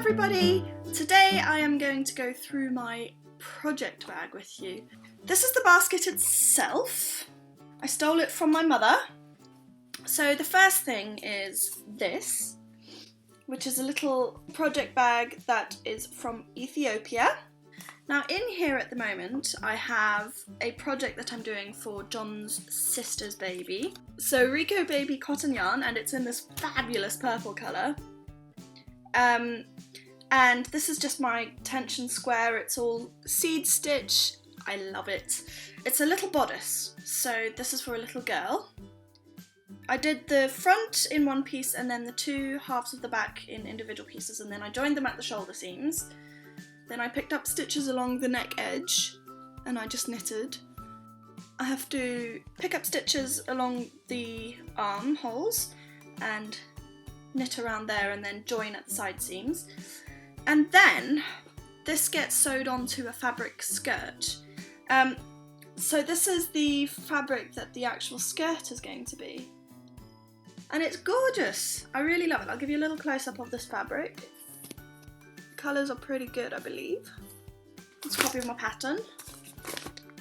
everybody! Today I am going to go through my project bag with you. This is the basket itself. I stole it from my mother. So the first thing is this, which is a little project bag that is from Ethiopia. Now in here at the moment I have a project that I'm doing for John's sister's baby. So Rico Baby cotton yarn, and it's in this fabulous purple colour. And this is just my tension square. It's all seed stitch. I love it. It's a little bodice, so this is for a little girl. I did the front in one piece and then the two halves of the back in individual pieces, and then I joined them at the shoulder seams. Then I picked up stitches along the neck edge and I just knitted. I have to pick up stitches along the armholes and knit around there and then join at the side seams. And then this gets sewed onto a fabric skirt. So this is the fabric that the actual skirt is going to be. And it's gorgeous. I really love it. I'll give you a little close-up of this fabric. Colours are pretty good, I believe. It's a copy of my pattern.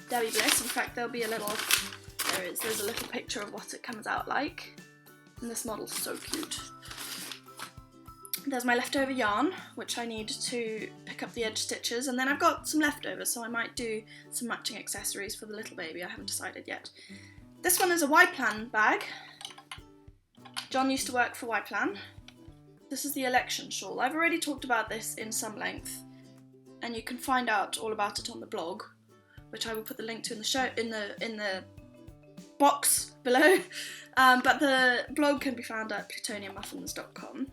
Debbie Bliss. In fact, there'll be a little, there's a little picture of what it comes out like. And this model's so cute. There's my leftover yarn, which I need to pick up the edge stitches, and then I've got some leftovers, so I might do some matching accessories for the little baby. I haven't decided yet. This one is a Y-Plan bag. John used to work for Y-Plan. This is the election shawl. I've already talked about this in some length, and you can find out all about it on the blog, which I will put the link to in the show in the box below. But the blog can be found at plutoniummuffins.com.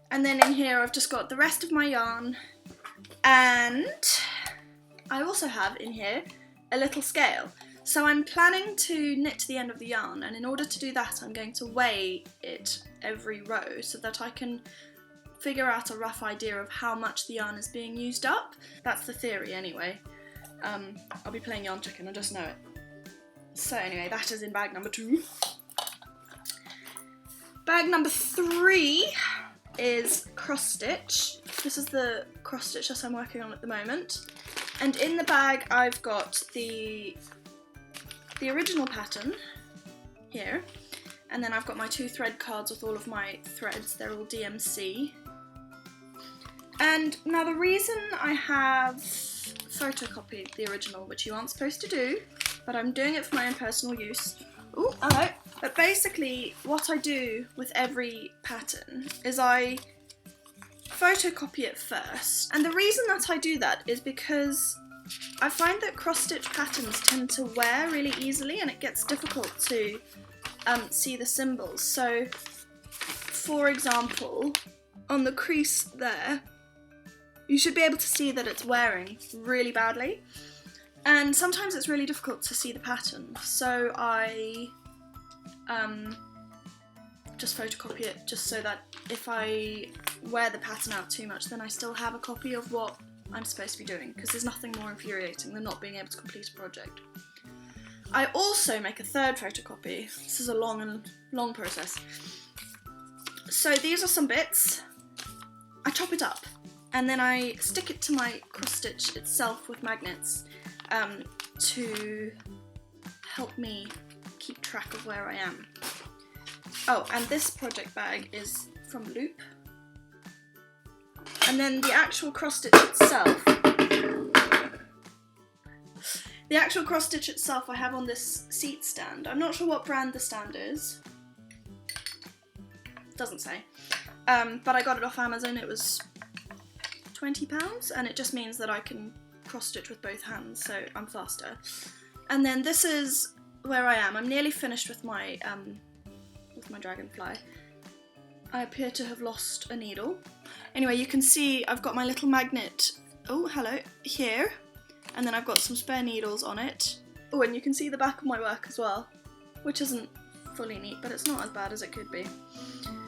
And then in here I've just got the rest of my yarn, and I also have in here a little scale. So I'm planning to knit to the end of the yarn, and in order to do that I'm going to weigh it every row so that I can figure out a rough idea of how much the yarn is being used up. That's the theory anyway. I'll be playing yarn chicken, I just know it. So anyway, that is in bag number 2. Bag number 3 is cross stitch. This is the cross stitch that I'm working on at the moment. And in the bag I've got the original pattern here, and then I've got my 2 thread cards with all of my threads. They're all DMC. And now the reason I have photocopied the original, which you aren't supposed to do, but I'm doing it for my own personal use. Ooh, hello. But basically what I do with every pattern is I photocopy it first. And the reason that I do that is because I find that cross-stitch patterns tend to wear really easily, and it gets difficult to see the symbols. So, for example, on the crease there, you should be able to see that it's wearing really badly. And sometimes it's really difficult to see the pattern, so I just photocopy it just so that if I wear the pattern out too much, then I still have a copy of what I'm supposed to be doing, because there's nothing more infuriating than not being able to complete a project. I also make a third photocopy. This is a long process. So these are some bits. I chop it up and then I stick it to my cross stitch itself with magnets to help me keep track of where I am. Oh, and this project bag is from Loop. And then the actual cross stitch itself, I have on this seat stand. I'm not sure what brand the stand is. Doesn't say. But I got it off Amazon. It was £20, and it just means that I can cross stitch with both hands, so I'm faster. And then this is where I am. I'm nearly finished with my dragonfly. I appear to have lost a needle. Anyway, you can see I've got my little magnet, oh hello, here, and then I've got some spare needles on it. Oh, and you can see the back of my work as well, which isn't fully neat, but it's not as bad as it could be.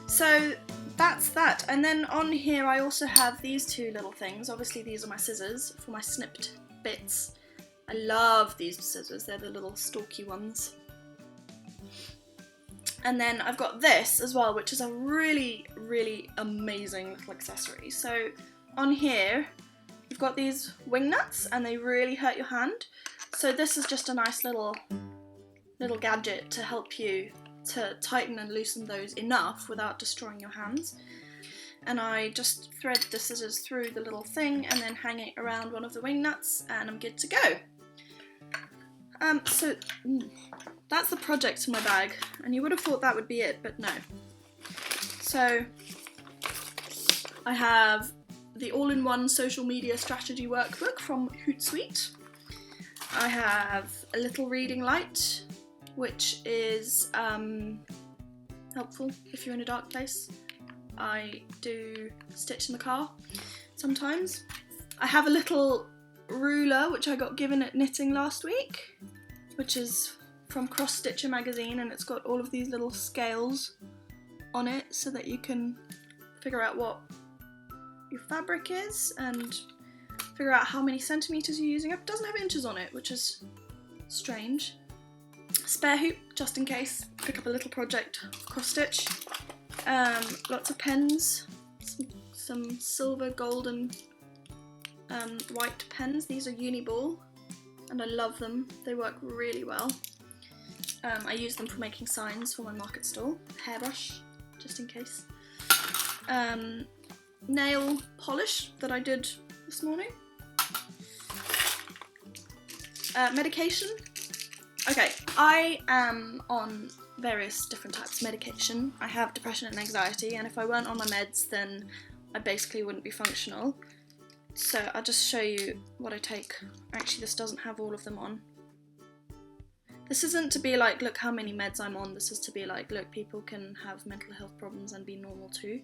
So that's that. And then on here I also have these 2 little things. Obviously these are my scissors for my snipped bits. I love these scissors, they're the little stalky ones. And then I've got this as well, which is a really, really amazing little accessory. So on here you've got these wing nuts and they really hurt your hand. So this is just a nice little gadget to help you to tighten and loosen those enough without destroying your hands. And I just thread the scissors through the little thing and then hang it around one of the wing nuts and I'm good to go. So that's the project in my bag, and you would have thought that would be it, but no. So I have the all-in-one social media strategy workbook from Hootsuite. I have a little reading light, which is helpful if you're in a dark place. I do stitch in the car sometimes. I have a little ruler which I got given at knitting last week, which is from Cross Stitcher magazine, and it's got all of these little scales on it so that you can figure out what your fabric is and figure out how many centimetres you're using. It doesn't have inches on it, which is strange. Spare hoop, just in case. Pick up a little project cross stitch. Lots of pens, some silver, gold and white pens. These are Uniball and I love them. They work really well. I use them for making signs for my market stall. Hairbrush, just in case. Nail polish that I did this morning. Medication. Okay, I am on various different types of medication. I have depression and anxiety, and if I weren't on my meds then I basically wouldn't be functional. So I'll just show you what I take. Actually, this doesn't have all of them on. This isn't to be like, look how many meds I'm on. This is to be like, look, people can have mental health problems and be normal too.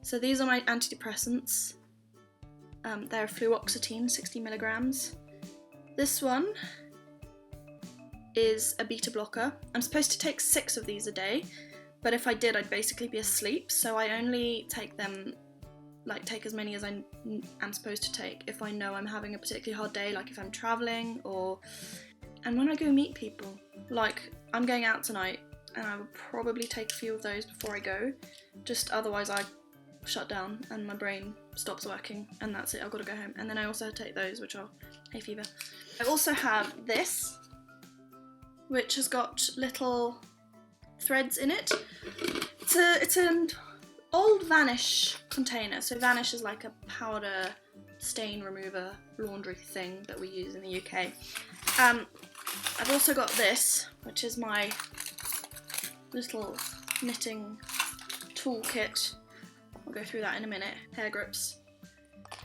So these are my antidepressants. They're fluoxetine, 60 milligrams. This one is a beta blocker. I'm supposed to take 6 of these a day, but if I did, I'd basically be asleep. So I only take them, take as many as I am supposed to take if I know I'm having a particularly hard day, like if I'm traveling and when I go meet people. Like, I'm going out tonight and I will probably take a few of those before I go, just otherwise I shut down and my brain stops working and that's it, I've got to go home. And then I also take those, which are hay fever. I also have this, which has got little threads in it. It's an old Vanish container. So Vanish is like a powder stain remover laundry thing that we use in the UK. I've also got this, which is my little knitting toolkit. I'll go through that in a minute. Hair grips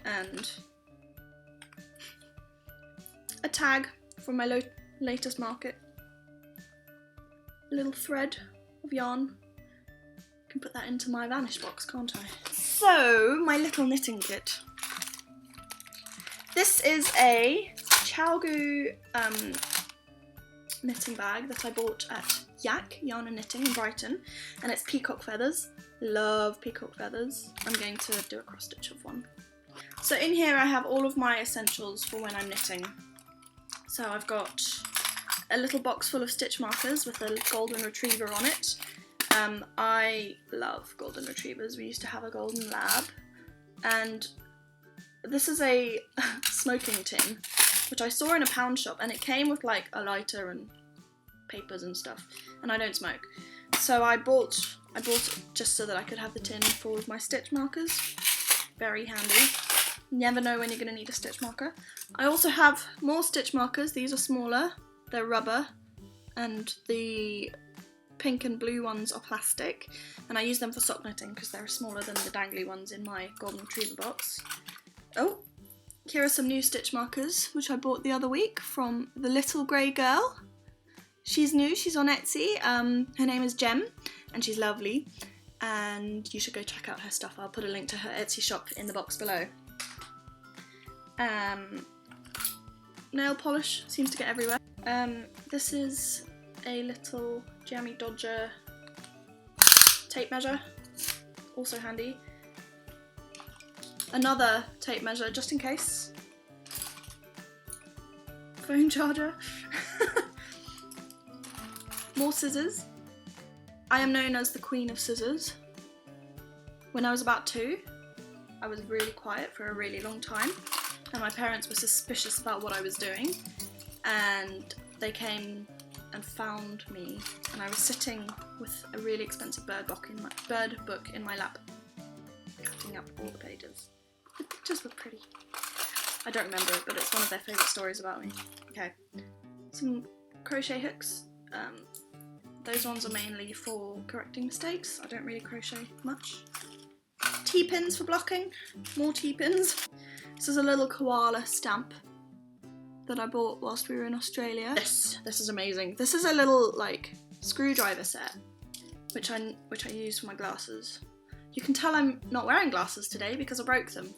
and a tag from my latest market. A little thread of yarn. I can put that into my Vanish box, can't I? So, my little knitting kit. This is a Chalgu knitting bag that I bought at Yak Yarn and Knitting in Brighton, and it's peacock feathers. Love peacock feathers. I'm going to do a cross stitch of one. So in here I have all of my essentials for when I'm knitting. So I've got a little box full of stitch markers with a golden retriever on it. I love golden retrievers. We used to have a golden lab, and this is a smoking tin which I saw in a pound shop, and it came with like a lighter and papers and stuff, and I don't smoke, so I bought it just so that I could have the tin full of my stitch markers. Very handy. Never know when you're going to need a stitch marker. I also have more stitch markers. These are smaller, they're rubber, and the pink and blue ones are plastic, and I use them for sock knitting because they're smaller than the dangly ones in my golden retriever box. Oh, here are some new stitch markers which I bought the other week from the little grey girl. She's new, she's on Etsy. Her name is Jem and she's lovely, and you should go check out her stuff. I'll put a link to her Etsy shop in the box below. Nail polish seems to get everywhere. This is a little jammy dodger tape measure, also handy. Another tape measure just in case. Phone charger. More scissors. I am known as the Queen of Scissors. When I was about 2, I was really quiet for a really long time, and my parents were suspicious about what I was doing, and they came and found me, and I was sitting with a really expensive bird book in my lap, cutting up all the pages. The pictures were pretty. I don't remember it, but it's one of their favourite stories about me. Okay, some crochet hooks. Those ones are mainly for correcting mistakes. I don't really crochet much. T-pins for blocking, more T-pins. This is a little koala stamp that I bought whilst we were in Australia. This is amazing. This is a little like screwdriver set, which I use for my glasses. You can tell I'm not wearing glasses today because I broke them,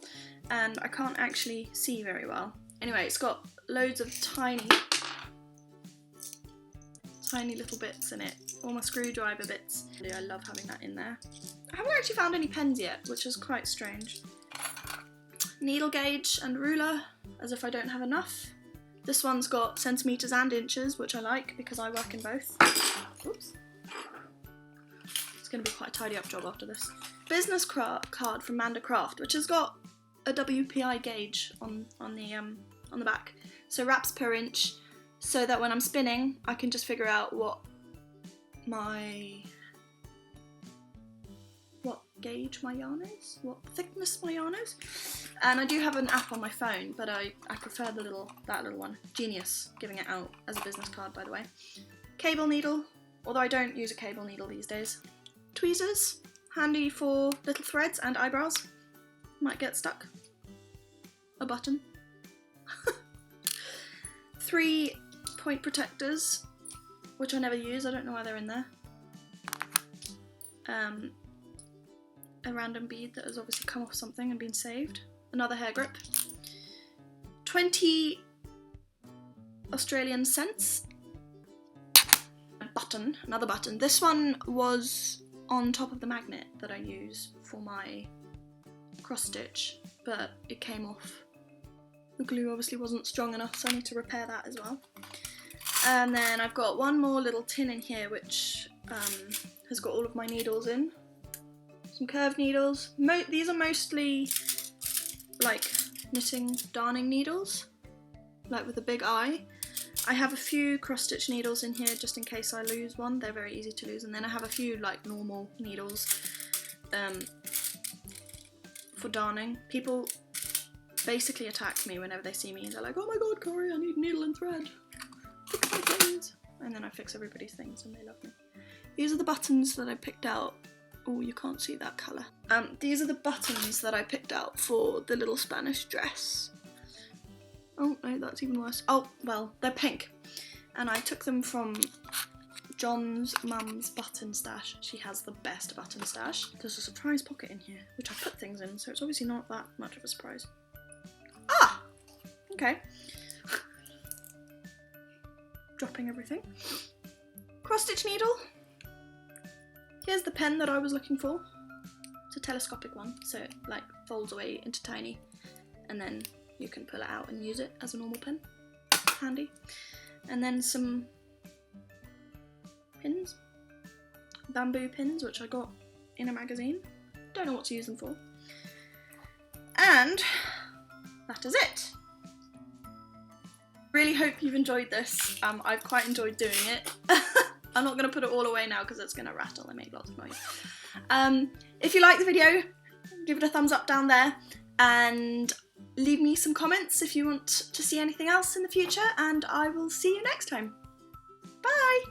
and I can't actually see very well. Anyway, it's got loads of tiny little bits in it, all my screwdriver bits. I love having that in there. I haven't actually found any pens yet, which is quite strange. Needle gauge and ruler, as if I don't have enough. This one's got centimetres and inches, which I like because I work in both. Oops. It's going to be quite a tidy up job after this. Business card from Manda Craft, which has got a WPI gauge on the back. So wraps per inch, so that when I'm spinning, I can just figure out what gauge my yarn is, what thickness my yarn is. And I do have an app on my phone, but I prefer that little one. Genius, giving it out as a business card, by the way. Cable needle, although I don't use a cable needle these days. Tweezers, handy for little threads and eyebrows. Might get stuck. A button. 3 point protectors, which I never use, I don't know why they're in there. A random bead that has obviously come off something and been saved. Another hair grip. 20 Australian cents. A button, another button. This one was on top of the magnet that I use for my cross stitch, but it came off. The glue obviously wasn't strong enough, so I need to repair that as well. And then I've got one more little tin in here which has got all of my needles in. Some curved needles. These are mostly like knitting, darning needles, like with a big eye. I have a few cross stitch needles in here just in case I lose one. They're very easy to lose. And then I have a few like normal needles for darning. People basically attack me whenever they see me. They're like, oh my god, Corey, I need needle and thread. Fix my things. And then I fix everybody's things and they love me. These are the buttons that I picked out. Oh, you can't see that colour. These are the buttons that I picked out for the little Spanish dress. Oh no, that's even worse. Oh, well, they're pink. And I took them from John's mum's button stash. She has the best button stash. There's a surprise pocket in here, which I put things in, so it's obviously not that much of a surprise. Ah! Okay. Dropping everything. Cross stitch needle. Here's the pen that I was looking for. It's a telescopic one, so it like folds away into tiny, and then you can pull it out and use it as a normal pen. Handy. And then some pins. Bamboo pins, which I got in a magazine. Don't know what to use them for. And that is it. Really hope you've enjoyed this. I've quite enjoyed doing it. I'm not going to put it all away now because it's going to rattle and make lots of noise. If you like the video, give it a thumbs up down there and leave me some comments if you want to see anything else in the future, and I will see you next time. Bye!